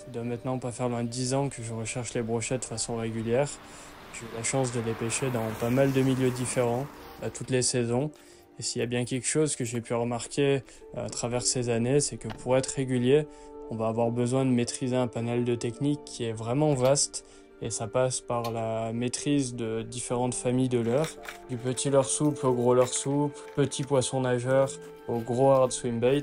Ça doit maintenant pas faire loin de 10 ans que je recherche les brochets de façon régulière. J'ai eu la chance de les pêcher dans pas mal de milieux différents, à toutes les saisons. Et s'il y a bien quelque chose que j'ai pu remarquer à travers ces années, c'est que pour être régulier, on va avoir besoin de maîtriser un panel de techniques qui est vraiment vaste. Et ça passe par la maîtrise de différentes familles de leurres, du petit leurre souple au gros leurre souple, petit poisson nageur au gros hard swim bait.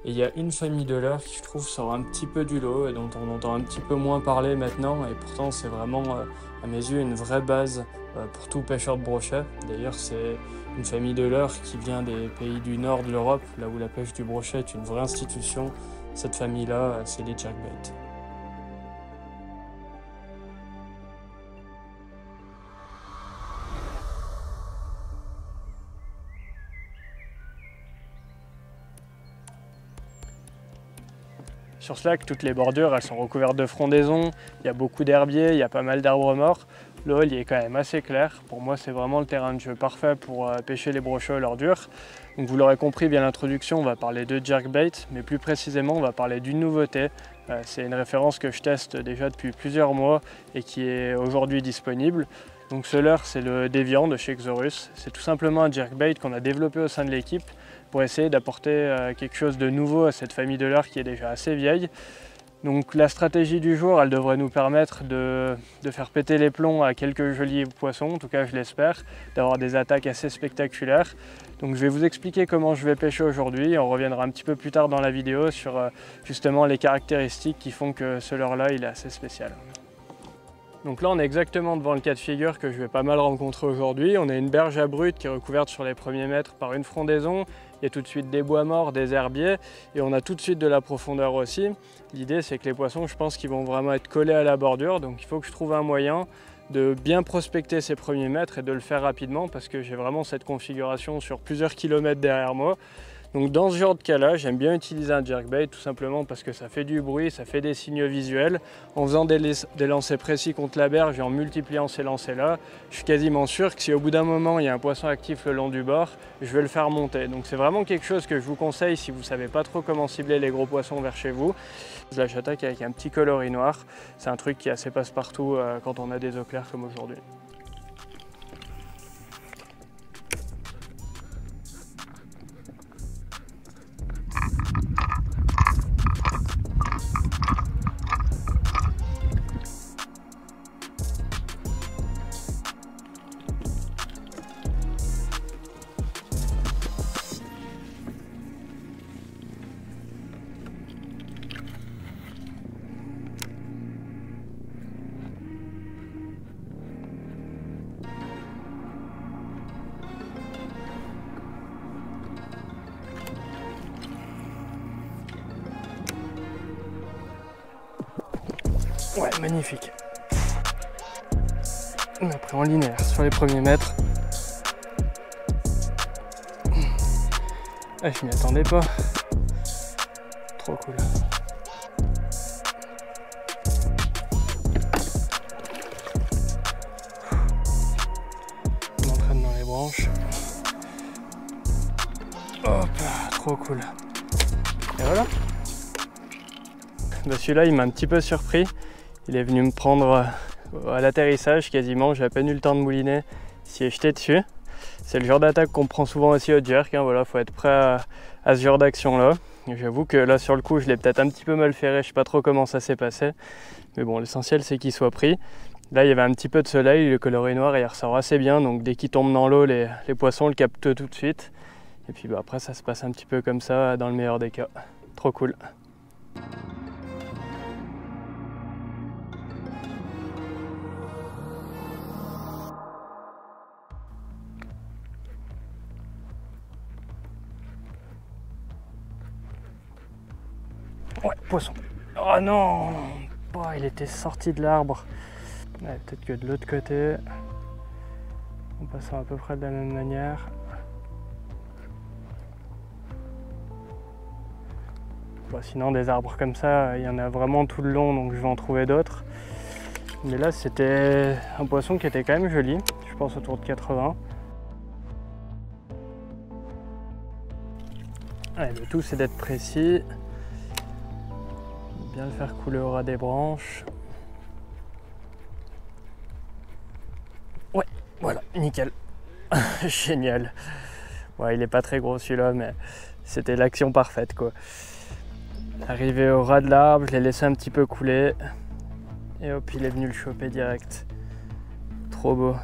Et il y a une famille de leurres qui, je trouve, sort un petit peu du lot et dont on entend un petit peu moins parler maintenant. Et pourtant, c'est vraiment, à mes yeux, une vraie base pour tout pêcheur de brochet. D'ailleurs, c'est une famille de leurres qui vient des pays du nord de l'Europe, là où la pêche du brochet est une vraie institution. Cette famille-là, c'est les jerkbaits. Sur ce lac, toutes les bordures elles sont recouvertes de frondaisons, il y a beaucoup d'herbiers, il y a pas mal d'arbres morts. L'eau il est quand même assez clair. Pour moi, c'est vraiment le terrain de jeu parfait pour pêcher les brochets au leurre dur. Donc vous l'aurez compris via l'introduction, on va parler de jerkbait, mais plus précisément on va parler d'une nouveauté. C'est une référence que je teste déjà depuis plusieurs mois et qui est aujourd'hui disponible. Donc ce leurre, c'est le Deviant de chez Xorus. C'est tout simplement un jerkbait qu'on a développé au sein de l'équipe pour essayer d'apporter quelque chose de nouveau à cette famille de leurres qui est déjà assez vieille. Donc la stratégie du jour, elle devrait nous permettre de faire péter les plombs à quelques jolis poissons, en tout cas je l'espère, d'avoir des attaques assez spectaculaires. Donc je vais vous expliquer comment je vais pêcher aujourd'hui, on reviendra un petit peu plus tard dans la vidéo sur justement les caractéristiques qui font que ce leurre-là il est assez spécial. Donc là on est exactement devant le cas de figure que je vais pas mal rencontrer aujourd'hui. On a une berge abrupte qui est recouverte sur les premiers mètres par une frondaison. Il y a tout de suite des bois morts, des herbiers et on a tout de suite de la profondeur aussi. L'idée c'est que les poissons, je pense qu'ils vont vraiment être collés à la bordure, donc il faut que je trouve un moyen de bien prospecter ces premiers mètres et de le faire rapidement parce que j'ai vraiment cette configuration sur plusieurs kilomètres derrière moi. Donc dans ce genre de cas-là, j'aime bien utiliser un jerkbait tout simplement parce que ça fait du bruit, ça fait des signaux visuels. En faisant des lancers précis contre la berge et en multipliant ces lancers-là, je suis quasiment sûr que si au bout d'un moment il y a un poisson actif le long du bord, je vais le faire monter. Donc c'est vraiment quelque chose que je vous conseille si vous ne savez pas trop comment cibler les gros poissons vers chez vous. Là j'attaque avec un petit coloris noir, c'est un truc qui est assez passe-partout quand on a des eaux claires comme aujourd'hui. Ouais, magnifique. Après en linéaire sur les premiers mètres. Ah, je m'y attendais pas. Trop cool. On entraîne dans les branches. Hop, trop cool. Et voilà. Bah celui-là, il m'a un petit peu surpris. Il est venu me prendre à l'atterrissage quasiment, j'ai à peine eu le temps de mouliner, il s'y est jeté dessus. C'est le genre d'attaque qu'on prend souvent aussi au jerk, hein, voilà, faut être prêt à ce genre d'action là. J'avoue que là sur le coup je l'ai peut-être un petit peu mal ferré, je sais pas trop comment ça s'est passé. Mais bon, l'essentiel c'est qu'il soit pris. Là il y avait un petit peu de soleil, le coloris noir il ressort assez bien, donc dès qu'il tombe dans l'eau, les poissons le captent tout de suite. Et puis bah, après ça se passe un petit peu comme ça dans le meilleur des cas. Trop cool. Ouais, poisson. Oh non, oh, il était sorti de l'arbre. Ouais, peut-être que de l'autre côté, en passant à peu près de la même manière. Bon, sinon, des arbres comme ça, il y en a vraiment tout le long, donc je vais en trouver d'autres. Mais là, c'était un poisson qui était quand même joli, je pense autour de 80. Ouais, le tout, c'est d'être précis. Bien le faire couler au ras des branches. Ouais, voilà, nickel. Génial. Ouais, il est pas très gros celui-là, mais c'était l'action parfaite quoi. Arrivé au ras de l'arbre, je l'ai laissé un petit peu couler. Et hop, il est venu le choper direct. Trop beau.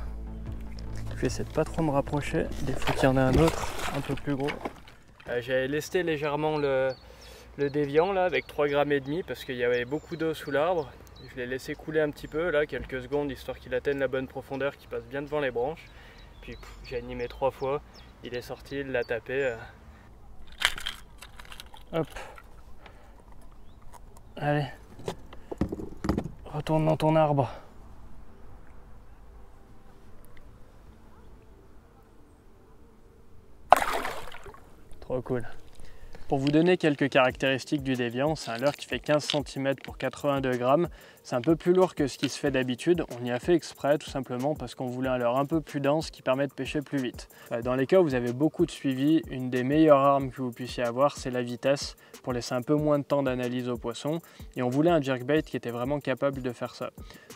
Je vais essayer de pas trop me rapprocher. Des fois qu'il y en a un autre, un peu plus gros. J'avais lesté légèrement le déviant là avec 3,5 grammes parce qu'il y avait beaucoup d'eau sous l'arbre. Je l'ai laissé couler un petit peu là, quelques secondes, histoire qu'il atteigne la bonne profondeur, qu'il passe bien devant les branches. Puis j'ai animé 3 fois, il est sorti, il l'a tapé. Hop. Allez. Retourne dans ton arbre. Trop cool. Pour vous donner quelques caractéristiques du déviant, c'est un leurre qui fait 15 cm pour 82 grammes. C'est un peu plus lourd que ce qui se fait d'habitude. On y a fait exprès tout simplement parce qu'on voulait un leurre un peu plus dense qui permet de pêcher plus vite. Dans les cas où vous avez beaucoup de suivi, une des meilleures armes que vous puissiez avoir, c'est la vitesse pour laisser un peu moins de temps d'analyse au poisson. Et on voulait un jerkbait qui était vraiment capable de faire ça.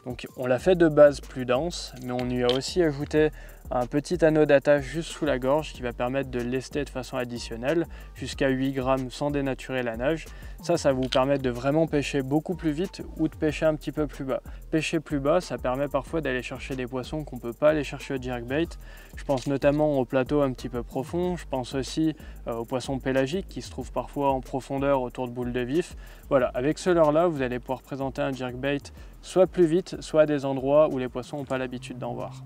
Donc on l'a fait de base plus dense, mais on y a aussi ajouté un petit anneau d'attache juste sous la gorge qui va permettre de lester de façon additionnelle jusqu'à 8 grammes sans dénaturer la nage. Ça va vous permettre de vraiment pêcher beaucoup plus vite ou de pêcher un petit peu plus bas. Pêcher plus bas, ça permet parfois d'aller chercher des poissons qu'on ne peut pas aller chercher au jerkbait. Je pense notamment aux plateaux un petit peu profonds, je pense aussi aux poissons pélagiques qui se trouvent parfois en profondeur autour de boules de vif. Voilà, avec ce leurre-là, vous allez pouvoir présenter un jerkbait soit plus vite, soit à des endroits où les poissons n'ont pas l'habitude d'en voir.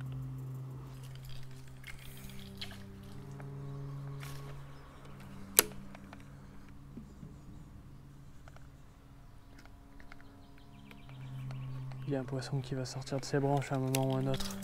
Il y a un poisson qui va sortir de ses branches à un moment ou un autre.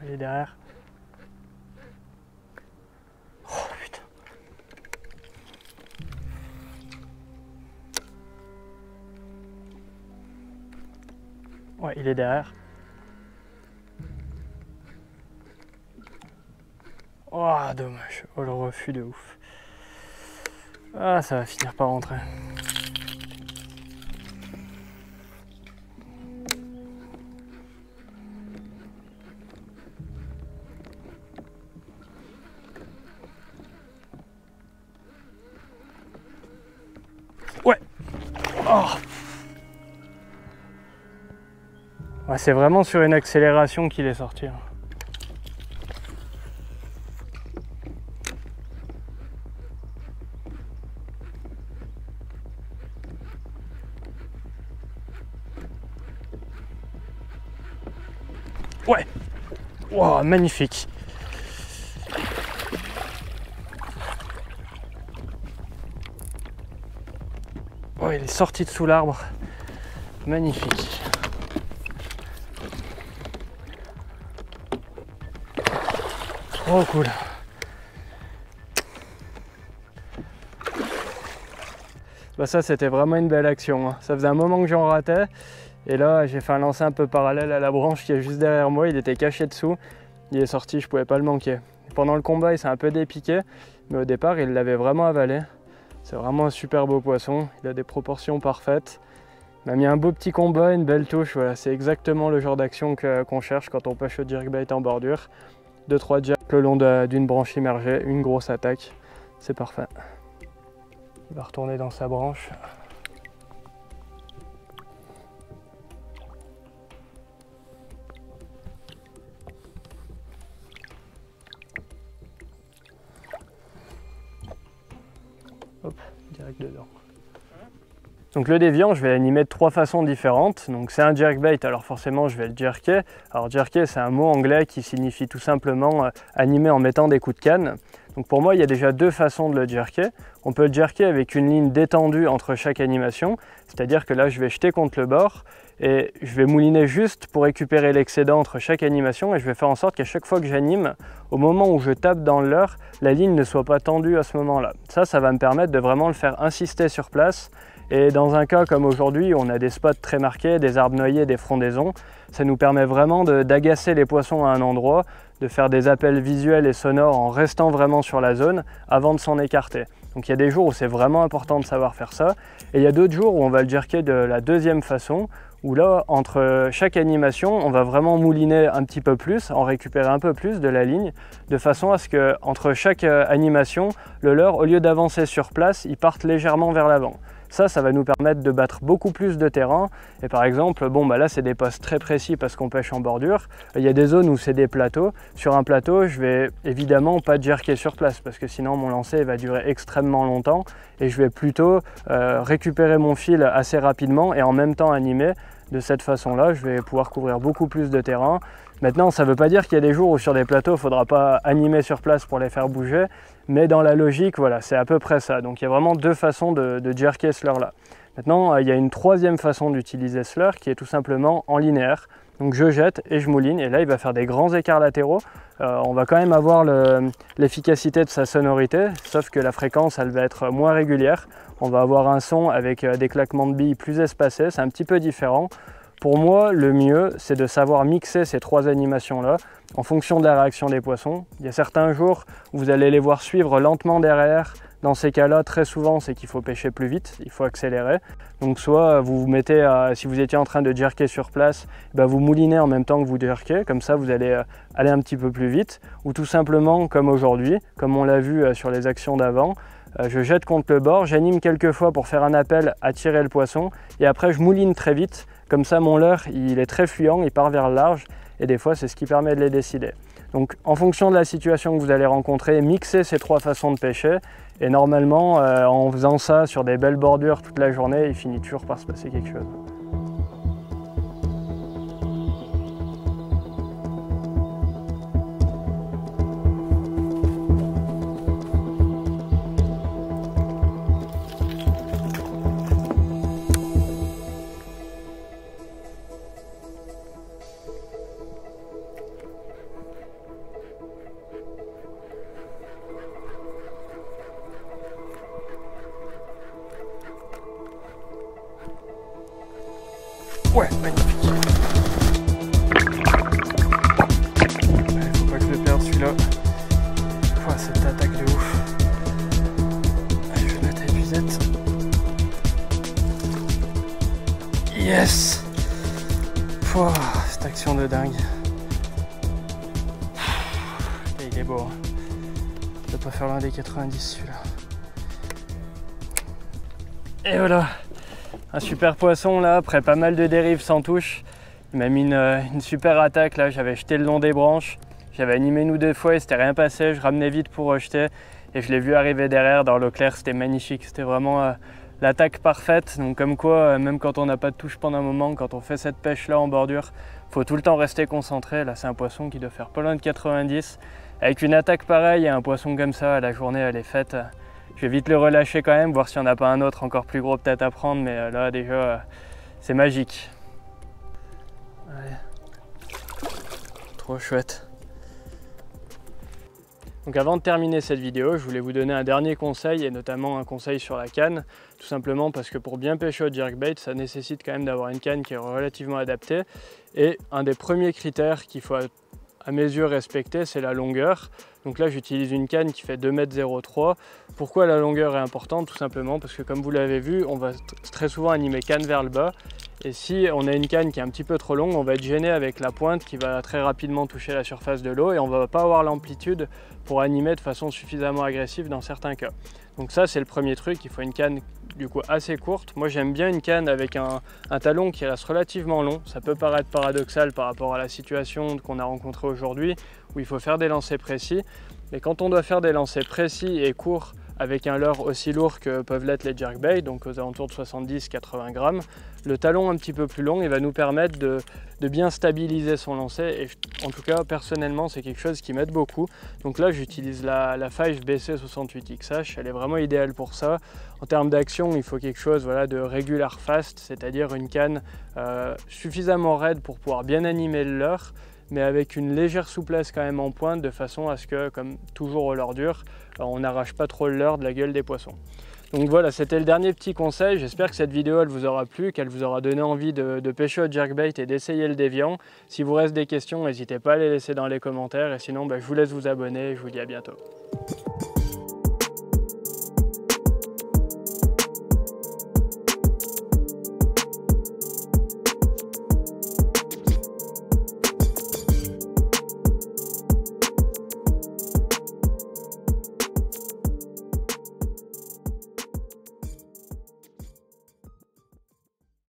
Il est derrière. Oh putain. Ouais, il est derrière. Oh, dommage. Oh, le refus de ouf. Ah, ça va finir par rentrer. Ouais. Oh. Ouais, c'est vraiment sur une accélération qu'il est sorti. Ouais. Wow, magnifique. Oh, il est sorti de sous l'arbre. Magnifique. Trop cool. Bah ça, c'était vraiment une belle action. Ça faisait un moment que j'en ratais. Et là, j'ai fait un lancer un peu parallèle à la branche qui est juste derrière moi. Il était caché dessous. Il est sorti, je pouvais pas le manquer. Pendant le combat, il s'est un peu dépiqué. Mais au départ, il l'avait vraiment avalé. C'est vraiment un super beau poisson. Il a des proportions parfaites. Il m'a mis un beau petit combat, une belle touche. Voilà, c'est exactement le genre d'action qu'on cherche quand on pêche au jerkbait en bordure. 2-3 jerks le long d'une branche immergée, une grosse attaque. C'est parfait. Il va retourner dans sa branche. Hop, direct dedans. Donc le déviant, je vais l'animer de 3 façons différentes. Donc c'est un jerkbait, alors forcément je vais le jerker. Alors jerker, c'est un mot anglais qui signifie tout simplement animer en mettant des coups de canne. Donc pour moi, il y a déjà 2 façons de le jerker. On peut le jerker avec une ligne détendue entre chaque animation, c'est-à-dire que là je vais jeter contre le bord et je vais mouliner juste pour récupérer l'excédent entre chaque animation et je vais faire en sorte qu'à chaque fois que j'anime, au moment où je tape dans le leurre, la ligne ne soit pas tendue à ce moment-là. Ça va me permettre de vraiment le faire insister sur place. Et dans un cas comme aujourd'hui, où on a des spots très marqués, des arbres noyés, des frondaisons, ça nous permet vraiment d'agacer les poissons à un endroit, de faire des appels visuels et sonores en restant vraiment sur la zone avant de s'en écarter. Donc il y a des jours où c'est vraiment important de savoir faire ça, et il y a d'autres jours où on va le jerker de la deuxième façon, où là, entre chaque animation, on va vraiment mouliner un petit peu plus, en récupérer un peu plus de la ligne, de façon à ce que entre chaque animation, le leurre, au lieu d'avancer sur place, il parte légèrement vers l'avant. Ça va nous permettre de battre beaucoup plus de terrain. Et par exemple, là c'est des postes très précis parce qu'on pêche en bordure. Il y a des zones où c'est des plateaux. Sur un plateau, je vais évidemment pas jerker sur place parce que sinon mon lancer va durer extrêmement longtemps et je vais plutôt récupérer mon fil assez rapidement et en même temps animer. De cette façon-là, je vais pouvoir couvrir beaucoup plus de terrain. Maintenant, ça ne veut pas dire qu'il y a des jours où sur des plateaux, il ne faudra pas animer sur place pour les faire bouger, mais dans la logique, voilà, c'est à peu près ça. Donc il y a vraiment 2 façons de jerker ce leurre-là. Maintenant, il y a une 3e façon d'utiliser ce leurre qui est tout simplement en linéaire. Donc je jette et je mouline et là il va faire des grands écarts latéraux. On va quand même avoir l'efficacité de sa sonorité, sauf que la fréquence elle va être moins régulière. On va avoir un son avec des claquements de billes plus espacés, c'est un petit peu différent. Pour moi, le mieux, c'est de savoir mixer ces 3 animations-là en fonction de la réaction des poissons. Il y a certains jours où vous allez les voir suivre lentement derrière. Dans ces cas-là, très souvent, c'est qu'il faut pêcher plus vite, il faut accélérer. Donc soit vous vous mettez, si vous étiez en train de jerker sur place, vous moulinez en même temps que vous jerkez, comme ça vous allez aller un petit peu plus vite. Ou tout simplement, comme aujourd'hui, comme on l'a vu sur les actions d'avant, je jette contre le bord, j'anime quelques fois pour faire un appel à tirer le poisson, et après je mouline très vite. Comme ça, mon leurre, il est très fluent, il part vers le large, et des fois, c'est ce qui permet de les décider. Donc, en fonction de la situation que vous allez rencontrer, mixez ces 3 façons de pêcher, et normalement, en faisant ça sur des belles bordures toute la journée, il finit toujours par se passer quelque chose. Ouais, magnifique. Faut pas que je le perde celui-là. Ouah, cette attaque de ouf. Allez, je vais mettre l'épuisette. Yes. Ouah, cette action de dingue. Et il est beau. Je vais pas faire l'un des 90 celui-là. Et voilà. Un super poisson là, après pas mal de dérives sans touche. Il m'a mis une super attaque là, j'avais jeté le long des branches. J'avais animé une ou 2 fois et c'était rien passé, je ramenais vite pour rejeter. Et je l'ai vu arriver derrière dans l'eau claire, c'était magnifique. C'était vraiment l'attaque parfaite. Donc comme quoi, même quand on n'a pas de touche pendant un moment, quand on fait cette pêche là en bordure, il faut tout le temps rester concentré. Là c'est un poisson qui doit faire pas loin de 90. Avec une attaque pareille et un poisson comme ça, la journée elle est faite. Je vais vite le relâcher quand même, voir s'il n'y en a pas un autre encore plus gros peut-être à prendre, mais là déjà c'est magique. Ouais. Trop chouette. Donc avant de terminer cette vidéo, je voulais vous donner un dernier conseil et notamment un conseil sur la canne. Tout simplement parce que pour bien pêcher au jerkbait, ça nécessite quand même d'avoir une canne qui est relativement adaptée. Et un des premiers critères qu'il faut à mes yeux respecter, c'est la longueur. Donc là j'utilise une canne qui fait 2,03 m. Pourquoi la longueur est importante? Tout simplement parce que comme vous l'avez vu, on va très souvent animer canne vers le bas. Et si on a une canne qui est un petit peu trop longue, on va être gêné avec la pointe qui va très rapidement toucher la surface de l'eau et on ne va pas avoir l'amplitude pour animer de façon suffisamment agressive dans certains cas. Donc ça c'est le premier truc, il faut une canne du coup assez courte. Moi j'aime bien une canne avec un talon qui reste relativement long. Ça peut paraître paradoxal par rapport à la situation qu'on a rencontrée aujourd'hui où il faut faire des lancers précis. Mais quand on doit faire des lancers précis et courts avec un leurre aussi lourd que peuvent l'être les jerkbait, donc aux alentours de 70-80 grammes. Le talon un petit peu plus long, il va nous permettre de bien stabiliser son lancer, et en tout cas personnellement c'est quelque chose qui m'aide beaucoup. Donc là j'utilise la 5 BC68XH, elle est vraiment idéale pour ça. En termes d'action, il faut quelque chose de regular fast, c'est-à-dire une canne suffisamment raide pour pouvoir bien animer le leurre, mais avec une légère souplesse quand même en pointe, de façon à ce que, comme toujours au leurre dur, on n'arrache pas trop le leurre de la gueule des poissons. Donc voilà, c'était le dernier petit conseil. J'espère que cette vidéo elle vous aura plu, qu'elle vous aura donné envie de pêcher au jerkbait et d'essayer le déviant. Si vous reste des questions, n'hésitez pas à les laisser dans les commentaires, et sinon je vous laisse vous abonner et je vous dis à bientôt.